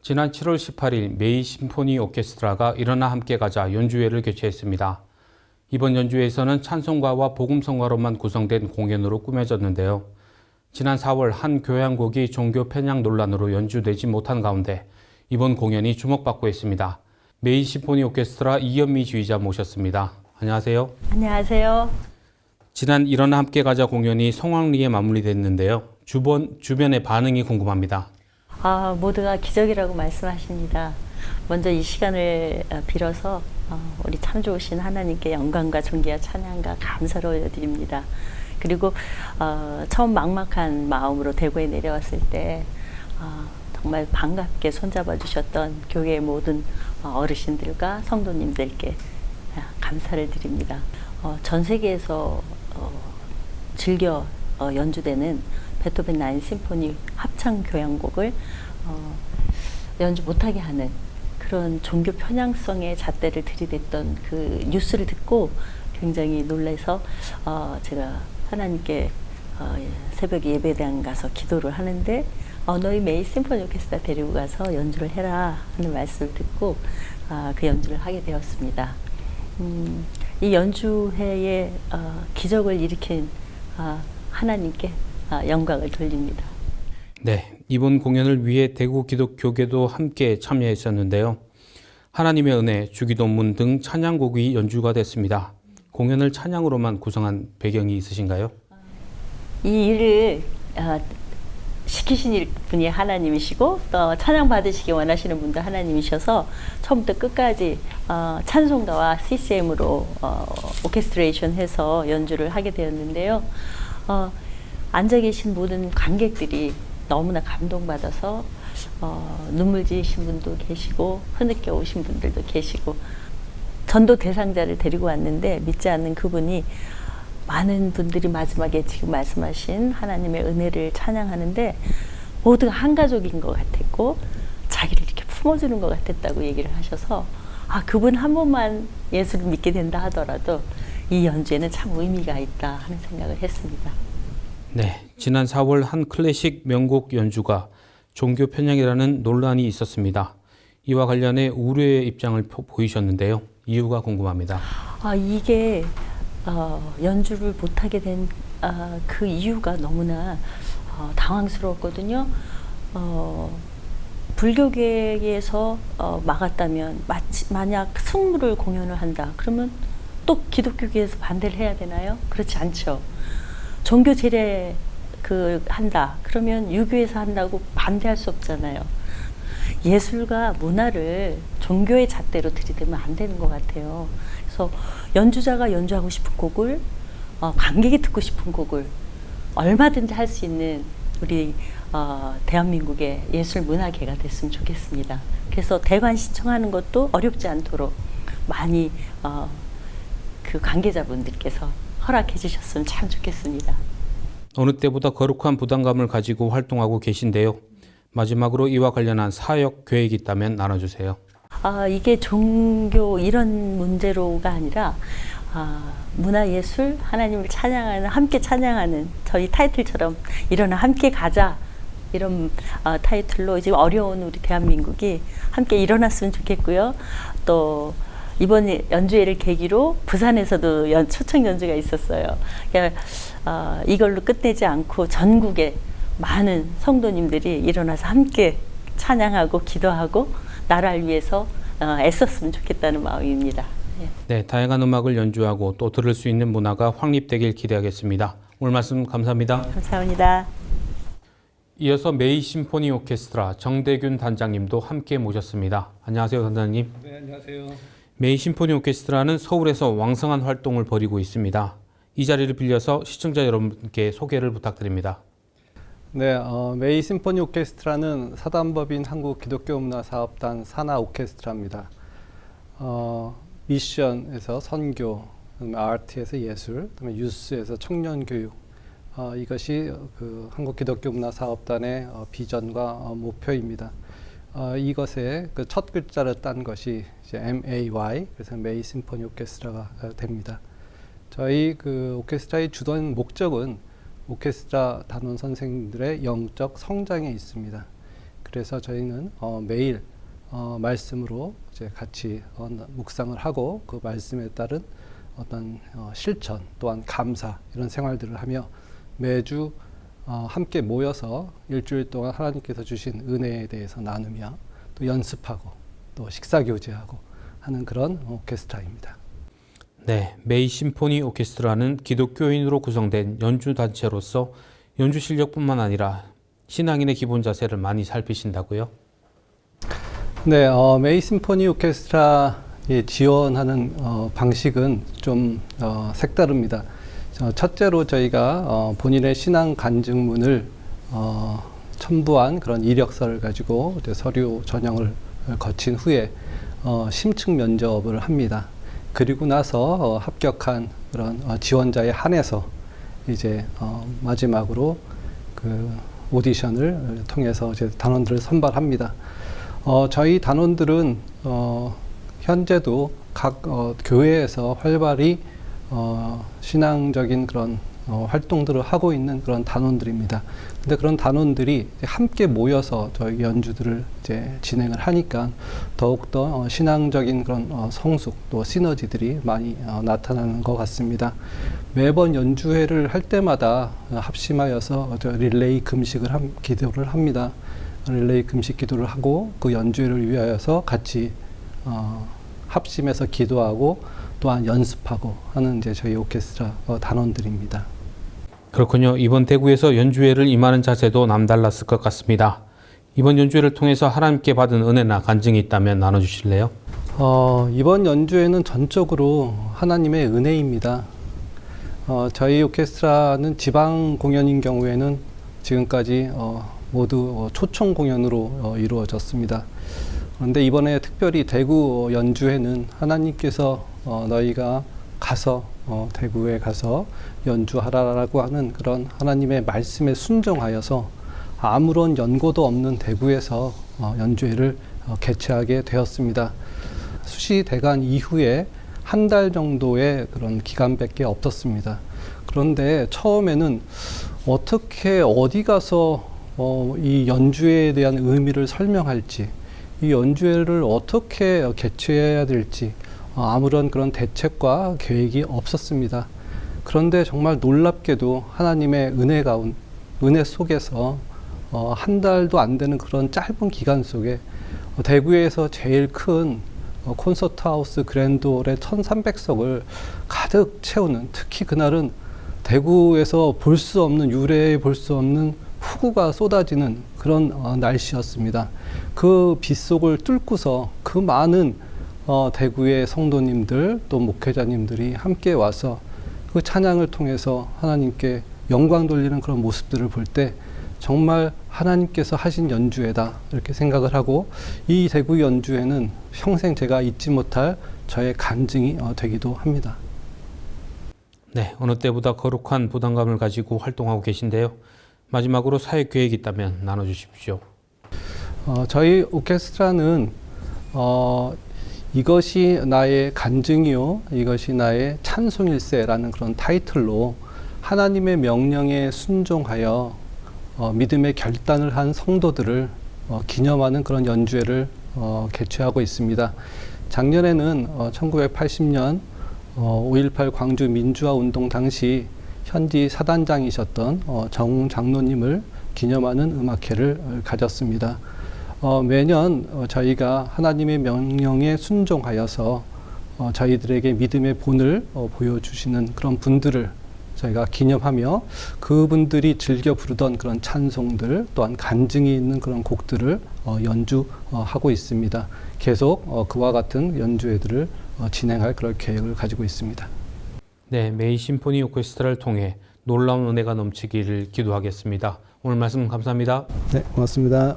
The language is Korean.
지난 7월 18일 메이 심포니 오케스트라가 일어나 함께 가자 연주회를 개최했습니다. 이번 연주회에서는 찬송가와 복음성가로만 구성된 공연으로 꾸며졌는데요. 지난 4월 한 교향곡이 종교 편향 논란으로 연주되지 못한 가운데 이번 공연이 주목받고 있습니다. 메이 심포니 오케스트라 이현미 지휘자 모셨습니다. 안녕하세요. 안녕하세요. 지난 일어나 함께 가자 공연이 성황리에 마무리됐는데요. 주변의 반응이 궁금합니다. 모두가 기적이라고 말씀하십니다. 먼저 이 시간을 빌어서 우리 참 좋으신 하나님께 영광과 존귀와 찬양과 감사를 올려드립니다. 그리고 처음 막막한 마음으로 대구에 내려왔을 때 정말 반갑게 손잡아 주셨던 교회의 모든 어르신들과 성도님들께 감사를 드립니다. 전 세계에서 즐겨 연주되는 베토벤 9 심포니 합창 교향곡을 연주 못하게 하는 그런 종교 편향성의 잣대를 들이댔던 그 뉴스를 듣고 굉장히 놀라서 제가 하나님께 새벽에 예배당 가서 기도를 하는데 너희 메이 심포니 오케스트라 데리고 가서 연주를 해라 하는 말씀을 듣고 그 연주를 하게 되었습니다. 이 연주회에 기적을 일으킨 하나님께 영광을 돌립니다. 네, 이번 공연을 위해 대구 기독교계도 함께 참여했었는데요. 하나님의 은혜, 주기도문 등 찬양곡이 연주가 됐습니다. 공연을 찬양으로만 구성한 배경이 있으신가요? 이 일을 시키신 분이 하나님이시고 또 찬양 받으시기 원하시는 분도 하나님이셔서 처음부터 끝까지 찬송가와 CCM으로 오케스트레이션 해서 연주를 하게 되었는데요. 앉아 계신 모든 관객들이 너무나 감동받아서 눈물 지으신 분도 계시고 흐느껴 오신 분들도 계시고 전도 대상자를 데리고 왔는데 믿지 않는 그분이 많은 분들이 마지막에 지금 말씀하신 하나님의 은혜를 찬양하는데 모두가 한 가족인 것 같았고 자기를 이렇게 품어주는 것 같았다고 얘기를 하셔서 그분 한 분만 예수를 믿게 된다 하더라도 이 연주에는 참 의미가 있다 하는 생각을 했습니다. 네, 지난 4월 한 클래식 명곡 연주가 종교 편향이라는 논란이 있었습니다. 이와 관련해 우려의 입장을 보이셨는데요. 이유가 궁금합니다. 이게 연주를 못하게 된 그 이유가 너무나 당황스러웠거든요. 불교계에서 막았다면 만약 승무를 공연을 한다 그러면 또 기독교계에서 반대를 해야 되나요? 그렇지 않죠. 종교 제례 한다 그러면 유교에서 한다고 반대할 수 없잖아요. 예술과 문화를 종교의 잣대로 들이대면 안 되는 것 같아요. 그래서 연주자가 연주하고 싶은 곡을 관객이 듣고 싶은 곡을 얼마든지 할 수 있는 우리 대한민국의 예술 문화계가 됐으면 좋겠습니다. 그래서 대관 시청하는 것도 어렵지 않도록 많이 그 관계자분들께서 허락해 주셨으면 참 좋겠습니다. 어느 때보다 거룩한 부담감을 가지고 활동하고 계신데요. 마지막으로 이와 관련한 사역 계획이 있다면 나눠주세요. 이게 종교 이런 문제로가 아니라 문화예술, 하나님을 찬양하는, 함께 찬양하는 저희 타이틀처럼 일어나 함께 가자 이런 타이틀로 지금 어려운 우리 대한민국이 함께 일어났으면 좋겠고요. 또 이번 연주회를 계기로 부산에서도 초청 연주가 있었어요. 그러니까 이걸로 끝내지 않고 전국에 많은 성도님들이 일어나서 함께 찬양하고 기도하고 나라를 위해서 애썼으면 좋겠다는 마음입니다. 네, 다양한 음악을 연주하고 또 들을 수 있는 문화가 확립되길 기대하겠습니다. 오늘 말씀 감사합니다. 감사합니다. 이어서 메이 심포니 오케스트라 정대균 단장님도 함께 모셨습니다. 안녕하세요, 단장님. 네, 안녕하세요. 메이 심포니 오케스트라는 서울에서 왕성한 활동을 벌이고 있습니다. 이 자리를 빌려서 시청자 여러분께 소개를 부탁드립니다. 네, 메이 심포니 오케스트라는 사단법인 한국기독교문화사업단 산하 오케스트라입니다. 미션에서 선교, 아트에서 예술, 그다음에 유스에서 청년교육, 이것이 그 한국기독교문화사업단의 비전과 목표입니다. 이것의 그 첫 글자를 딴 것이 이제 MAY, 그래서 메이 심포니 오케스트라가 됩니다. 저희 그 오케스트라의 주된 목적은 오케스트라 단원 선생님들의 영적 성장에 있습니다. 그래서 저희는 매일 말씀으로 이제 같이 묵상을 하고 그 말씀에 따른 어떤 실천 또한 감사 이런 생활들을 하며 매주 함께 모여서 일주일 동안 하나님께서 주신 은혜에 대해서 나누며 또 연습하고 또 식사 교제하고 하는 그런 오케스트라입니다. 네, 메이 심포니 오케스트라는 기독교인으로 구성된 연주 단체로서 연주 실력뿐만 아니라 신앙인의 기본 자세를 많이 살피신다고요? 네, 메이 심포니 오케스트라에 지원하는 방식은 좀 색다릅니다. 첫째로 저희가 본인의 신앙 간증문을 첨부한 그런 이력서를 가지고 서류 전형을 거친 후에 심층 면접을 합니다. 그리고 나서 합격한 그런 지원자에 한해서 이제 마지막으로 그 오디션을 통해서 이제 단원들을 선발합니다. 저희 단원들은 현재도 각 교회에서 활발히 신앙적인 그런 활동들을 하고 있는 그런 단원들입니다. 근데 그런 단원들이 함께 모여서 저희 연주들을 이제 진행을 하니까 더욱더 신앙적인 그런 성숙 또 시너지들이 많이 나타나는 것 같습니다. 매번 연주회를 할 때마다 합심하여서 릴레이 기도를 합니다. 릴레이 금식 기도를 하고 그 연주회를 위하여서 같이 합심해서 기도하고 또한 연습하고 하는 이제 저희 오케스트라 단원들입니다. 그렇군요. 이번 대구에서 연주회를 임하는 자세도 남달랐을 것 같습니다. 이번 연주회를 통해서 하나님께 받은 은혜나 간증이 있다면 나눠주실래요? 이번 연주회는 전적으로 하나님의 은혜입니다. 저희 오케스트라는 지방 공연인 경우에는 지금까지 모두 초청 공연으로 이루어졌습니다. 그런데 이번에 특별히 대구 연주회는 하나님께서 너희가 가서 대구에 가서 연주하라라고 하는 그런 하나님의 말씀에 순종하여서 아무런 연고도 없는 대구에서 연주회를 개최하게 되었습니다. 수시대관 이후에 한 달 정도의 그런 기간밖에 없었습니다. 그런데 처음에는 어떻게 어디 가서 이 연주회에 대한 의미를 설명할지, 이 연주회를 어떻게 개최해야 될지 아무런 그런 대책과 계획이 없었습니다. 그런데 정말 놀랍게도 하나님의 은혜 속에서 한 달도 안 되는 그런 짧은 기간 속에 대구에서 제일 큰 콘서트 하우스 그랜드홀의 1300석을 가득 채우는, 특히 그날은 대구에서 볼 수 없는, 유례에 볼 수 없는 폭우가 쏟아지는 그런 날씨였습니다. 그 빗속을 뚫고서 그 많은 대구의 성도님들 또 목회자님들이 함께 와서 그 찬양을 통해서 하나님께 영광 돌리는 그런 모습들을 볼 때 정말 하나님께서 하신 연주회다 이렇게 생각을 하고, 이 대구 연주회는 평생 제가 잊지 못할 저의 간증이 되기도 합니다. 네, 어느 때보다 거룩한 부담감을 가지고 활동하고 계신데요. 마지막으로 사역 계획이 있다면 나눠주십시오. 저희 오케스트라는 이것이 나의 간증이요, 이것이 나의 찬송일세라는 그런 타이틀로 하나님의 명령에 순종하여 믿음의 결단을 한 성도들을 기념하는 그런 연주회를 개최하고 있습니다. 작년에는 1980년 5.18 광주 민주화 운동 당시 현지 사단장이셨던 정 장로님을 기념하는 음악회를 가졌습니다. 매년 저희가 하나님의 명령에 순종하여서 저희들에게 믿음의 본을 보여주시는 그런 분들을 저희가 기념하며 그분들이 즐겨 부르던 그런 찬송들 또한 간증이 있는 그런 곡들을 연주하고 있습니다. 계속 그와 같은 연주회들을 진행할 그런 계획을 가지고 있습니다. 네, 메이 심포니 오케스트라를 통해 놀라운 은혜가 넘치기를 기도하겠습니다. 오늘 말씀 감사합니다. 네, 고맙습니다.